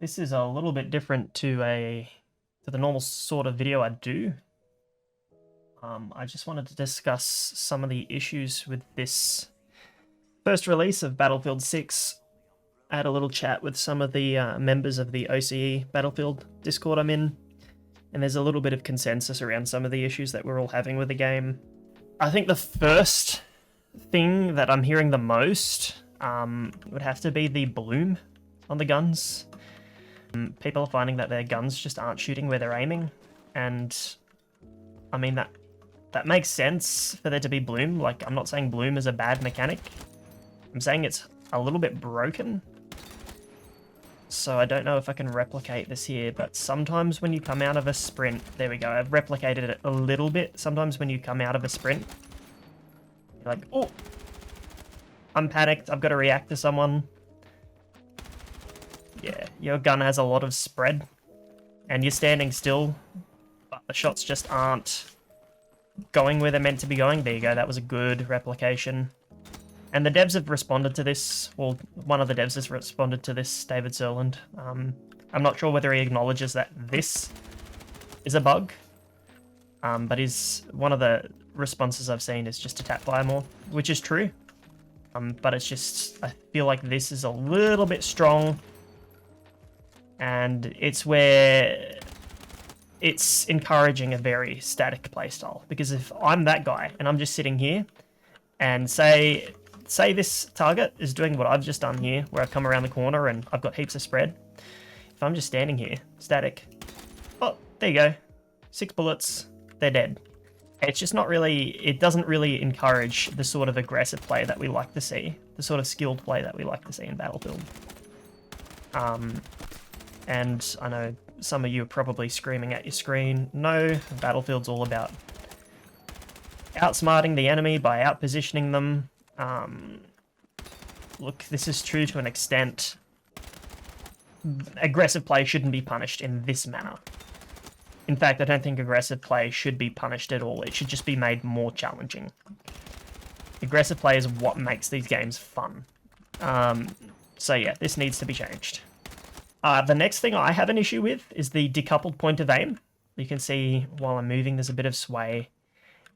This is a little bit different to the normal sort of video I do. I just wanted to discuss some of the issues with this first release of Battlefield 6. I had a little chat with some of the members of the OCE Battlefield Discord I'm in, and there's a little bit of consensus around some of the issues that we're all having with the game. I think the first thing that I'm hearing the most would have to be the bloom on the guns. People are finding that their guns just aren't shooting where they're aiming, and I mean that makes sense for there to be bloom. Like, I'm not saying bloom is a bad mechanic. I'm saying it's a little bit broken. So I don't know if I can replicate this here, but sometimes when you come out of a sprint, there we go, I've replicated it a little bit. Sometimes when you come out of a sprint, you're like, oh, I'm panicked, I've got to react to someone. Yeah, your gun has a lot of spread, and you're standing still, but the shots just aren't going where they're meant to be going. There you go, that was a good replication. And the devs have responded to this. Well, one of the devs has responded to this, David Serland. I'm not sure whether he acknowledges that this is a bug, but one of the responses I've seen is just to tap fire more, which is true. But it's just, I feel like this is a little bit strong, and it's where it's encouraging a very static playstyle. Because if I'm that guy and I'm just sitting here, and say this target is doing what I've just done here, where I've come around the corner and I've got heaps of spread. If I'm just standing here, static, oh, there you go, 6 bullets, they're dead. It's just not really, it doesn't really encourage the sort of aggressive play that we like to see, the sort of skilled play that we like to see in Battlefield. And I know some of you are probably screaming at your screen, no, Battlefield's all about outsmarting the enemy by outpositioning them. Look, this is true to an extent. Aggressive play shouldn't be punished in this manner. In fact, I don't think aggressive play should be punished at all. It should just be made more challenging. Aggressive play is what makes these games fun. So yeah, this needs to be changed. The next thing I have an issue with is the decoupled point of aim. You can see while I'm moving there's a bit of sway,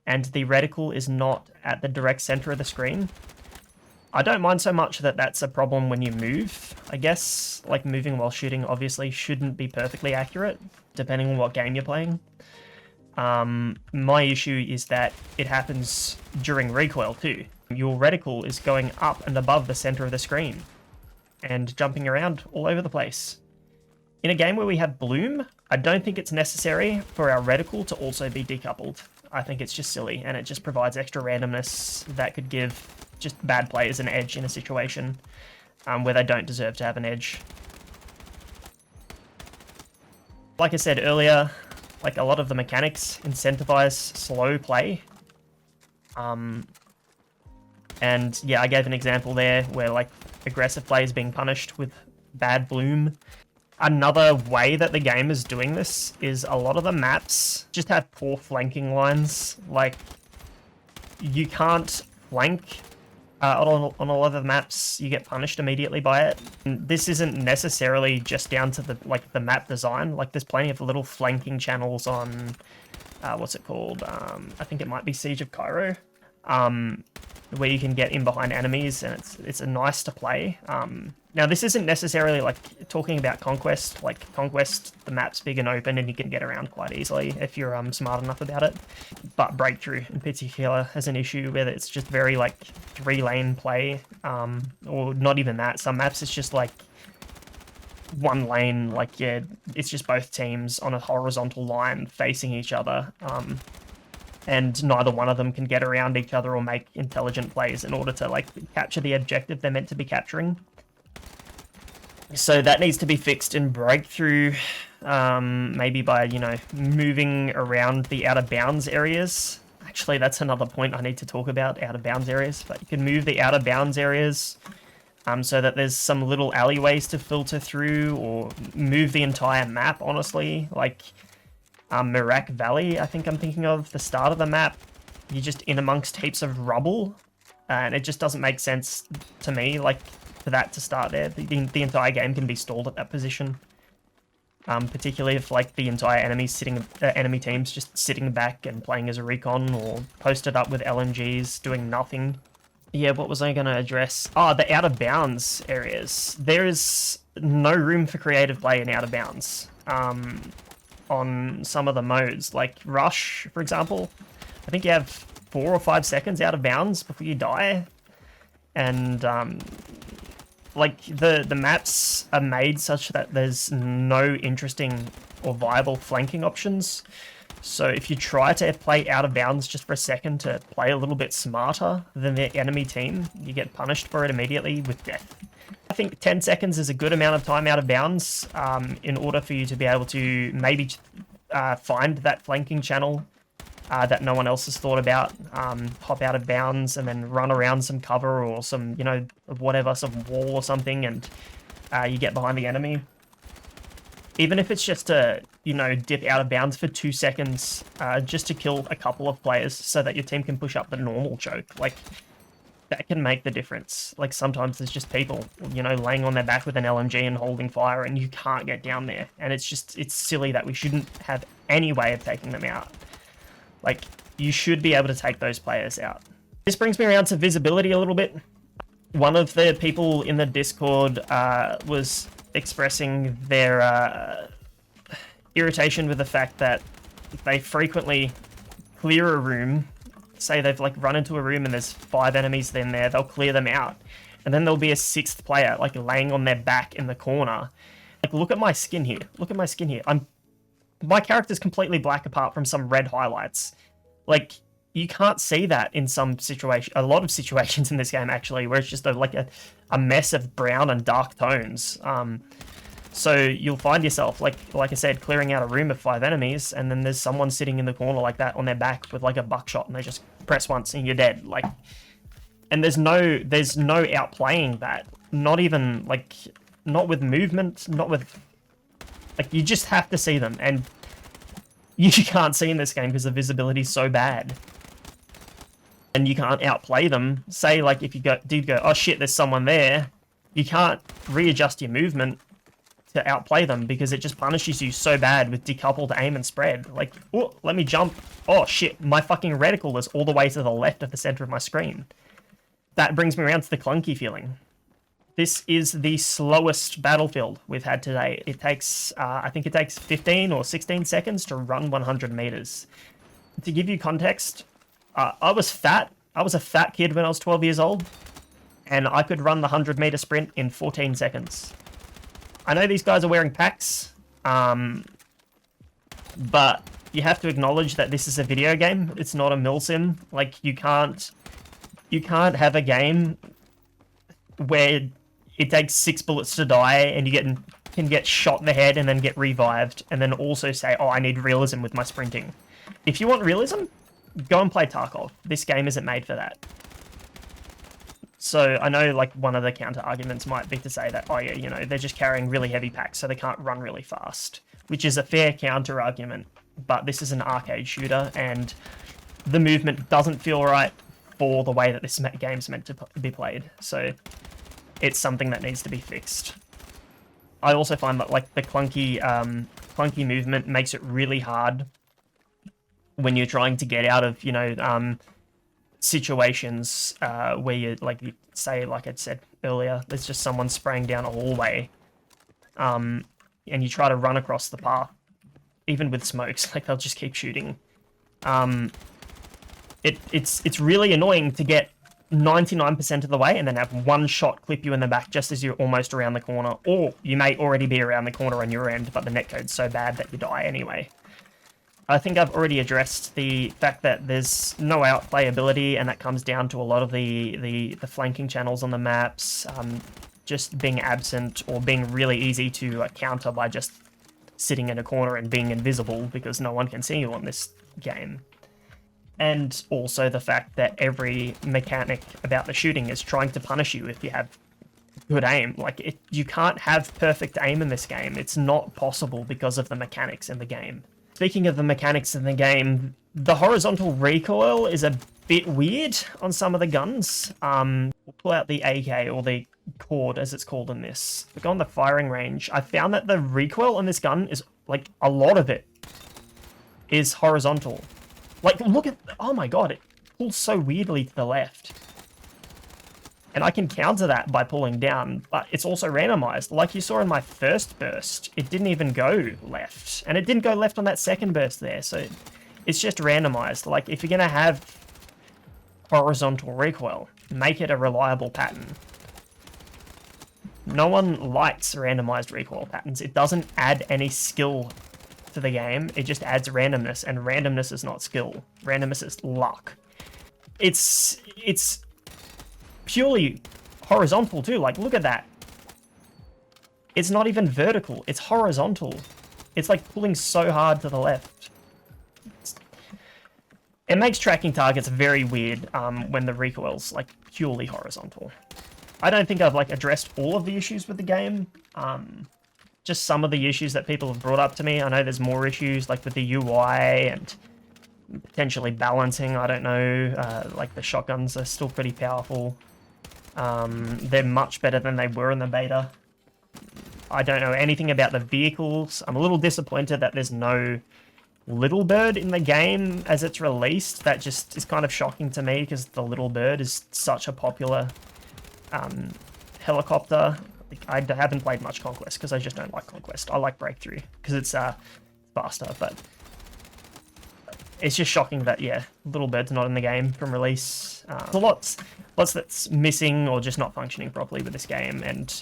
and the reticle is not at the direct center of the screen. I don't mind so much that that's a problem when you move. I guess, like, moving while shooting obviously shouldn't be perfectly accurate, depending on what game you're playing. My issue is that it happens during recoil too. Your reticle is going up and above the center of the screen, and jumping around all over the place. In a game where we have bloom, I don't think it's necessary for our reticle to also be decoupled. I think it's just silly, and it just provides extra randomness that could give just bad players an edge in a situation where they don't deserve to have an edge. Like I said earlier, like, a lot of the mechanics incentivize slow play. And yeah, I gave an example there where, like, aggressive play is being punished with bad bloom. Another way that the game is doing this is a lot of the maps just have poor flanking lines. Like, you can't flank on a lot of the maps. You get punished immediately by it. And this isn't necessarily just down to the map design. Like, there's plenty of little flanking channels on what's it called? I think it might be Siege of Cairo. Where you can get in behind enemies, and it's nice to play. Now, this isn't necessarily like talking about Conquest. Like, Conquest, the map's big and open, and you can get around quite easily if you're smart enough about it. But Breakthrough in particular has an issue where it's just very like 3-lane play, or not even that. Some maps it's just like 1 lane. Like, yeah, it's just both teams on a horizontal line facing each other. And neither one of them can get around each other or make intelligent plays in order to, like, capture the objective they're meant to be capturing. So that needs to be fixed in Breakthrough, maybe by, you know, moving around the out of bounds areas. Actually, that's another point I need to talk about, out of bounds areas. But you can move the out of bounds areas so that there's some little alleyways to filter through, or move the entire map, honestly. Like, Merak Valley, I think I'm thinking of, the start of the map, you're just in amongst heaps of rubble, and it just doesn't make sense to me, like, for that to start there. The entire game can be stalled at that position. particularly if like the entire enemy team's just sitting back and playing as a recon or posted up with LMGs doing nothing. Yeah, what was I going to address? Oh, the out of bounds areas. There is no room for creative play in out of bounds on some of the modes, like Rush, for example. I think you have 4 or 5 seconds out of bounds before you die, and like the maps are made such that there's no interesting or viable flanking options. So if you try to play out of bounds just for a second to play a little bit smarter than the enemy team, you get punished for it immediately with death. I think 10 seconds is a good amount of time out of bounds in order for you to be able to maybe find that flanking channel that no one else has thought about, hop out of bounds and then run around some cover or some, you know, whatever, some wall or something, and you get behind the enemy. Even if it's just to, you know, dip out of bounds for 2 seconds, just to kill a couple of players so that your team can push up the normal choke, like, that can make the difference. Like, sometimes there's just people, you know, laying on their back with an LMG and holding fire, and you can't get down there. And it's just, it's silly that we shouldn't have any way of taking them out. Like, you should be able to take those players out. This brings me around to visibility a little bit. One of the people in the Discord was expressing their irritation with the fact that they frequently clear a room. Say they've like run into a room and there's 5 enemies in there, they'll clear them out, and then there'll be a 6th player like laying on their back in the corner. Like, look at my skin here. Look at my skin here. My character's completely black apart from some red highlights. Like, you can't see that in some situation, a lot of situations in this game actually, where it's just a mess of brown and dark tones. So you'll find yourself, like I said, clearing out a room of 5 enemies, and then there's someone sitting in the corner like that on their back with like a buckshot, and they just press once and you're dead. Like, and there's no outplaying that. Not even like, not with movement, not with, like, you just have to see them, and you can't see in this game because the visibility is so bad. And you can't outplay them. Say, like, if you did go, oh shit, there's someone there, you can't readjust your movement to outplay them because it just punishes you so bad with decoupled aim and spread. Like, oh, let me jump. Oh shit, my fucking reticle is all the way to the left of the center of my screen. That brings me around to the clunky feeling. This is the slowest battlefield we've had today. It takes, I think it takes 15 or 16 seconds to run 100 meters. To give you context, I was fat. I was a fat kid when I was 12 years old, and I could run the 100-meter sprint in 14 seconds. I know these guys are wearing packs, but you have to acknowledge that this is a video game. It's not a milsim. Like, you can't have a game where it takes 6 bullets to die and you can get shot in the head and then get revived, and then also say, oh, I need realism with my sprinting. If you want realism, go and play Tarkov. This game isn't made for that. So I know, like, one of the counter arguments might be to say that, oh yeah, you know, they're just carrying really heavy packs so they can't run really fast, which is a fair counter argument, but this is an arcade shooter and the movement doesn't feel right for the way that this game's meant to be played. So it's something that needs to be fixed. I also find that, like, the clunky movement makes it really hard when you're trying to get out of, you know, situations where you, like, you say, like I said earlier, there's just someone spraying down a hallway, and you try to run across the path, even with smokes, like, they'll just keep shooting. It's really annoying to get 99% of the way and then have one shot clip you in the back just as you're almost around the corner, or you may already be around the corner on your end, but the netcode's so bad that you die anyway. I think I've already addressed the fact that there's no outplayability, and that comes down to a lot of the flanking channels on the maps just being absent or being really easy to counter by just sitting in a corner and being invisible because no one can see you on this game. And also the fact that every mechanic about the shooting is trying to punish you if you have good aim. Like, you can't have perfect aim in this game. It's not possible because of the mechanics in the game. Speaking of the mechanics in the game, the horizontal recoil is a bit weird on some of the guns. We'll pull out the AK, or the cord as it's called in this. We go on the firing range. I found that the recoil on this gun is, like, a lot of it is horizontal. Like, look at, oh my god, it pulls so weirdly to the left. And I can counter that by pulling down, but it's also randomized. Like you saw in my first burst, it didn't even go left. And it didn't go left on that second burst there, so it's just randomized. Like, if you're gonna have horizontal recoil, make it a reliable pattern. No one likes randomized recoil patterns. It doesn't add any skill to the game. It just adds randomness, and randomness is not skill. Randomness is luck. It's purely horizontal too. Like, look at that. It's not even vertical. It's horizontal. It's like pulling so hard to the left. It makes tracking targets very weird when the recoil's like purely horizontal. I don't think I've like addressed all of the issues with the game. Just some of the issues that people have brought up to me. I know there's more issues like with the UI and potentially balancing. I don't know. Like the shotguns are still pretty powerful. They're much better than they were in the beta. I don't know anything about the vehicles. I'm a little disappointed that there's no Little Bird in the game as it's released. That just is kind of shocking to me because the Little Bird is such a popular helicopter. I haven't played much Conquest because I just don't like Conquest. I like Breakthrough because it's faster, but it's just shocking that, yeah, Little Bird's not in the game from release. There's lots that's missing or just not functioning properly with this game. And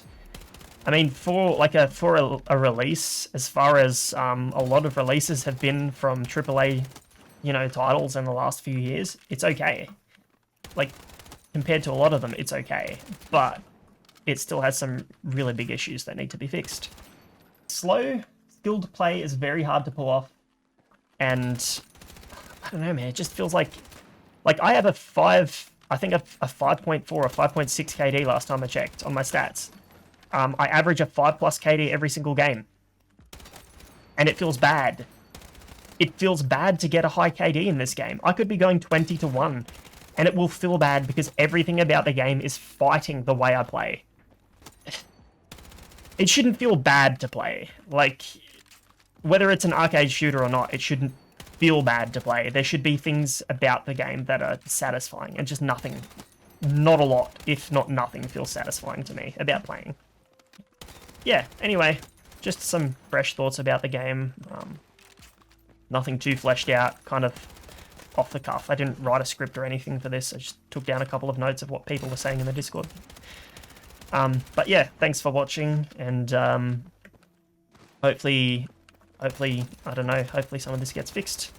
I mean, for a release, as far as a lot of releases have been from AAA, you know, titles in the last few years, it's okay. Like, compared to a lot of them, it's okay. But it still has some really big issues that need to be fixed. Slow, skilled play is very hard to pull off. And I don't know, man, it just feels like I have a 5.4 or 5.6 KD last time I checked on my stats. I average a 5+ KD every single game. And it feels bad. It feels bad to get a high KD in this game. I could be going 20-1, and it will feel bad because everything about the game is fighting the way I play. It shouldn't feel bad to play. Like, whether it's an arcade shooter or not, it shouldn't feel bad to play. There should be things about the game that are satisfying, and just nothing, not a lot, if not nothing, feels satisfying to me about playing. Yeah, anyway, just some fresh thoughts about the game. Nothing too fleshed out, kind of off the cuff. I didn't write a script or anything for this. I just took down a couple of notes of what people were saying in the Discord. But yeah, thanks for watching, and hopefully, I don't know, hopefully some of this gets fixed.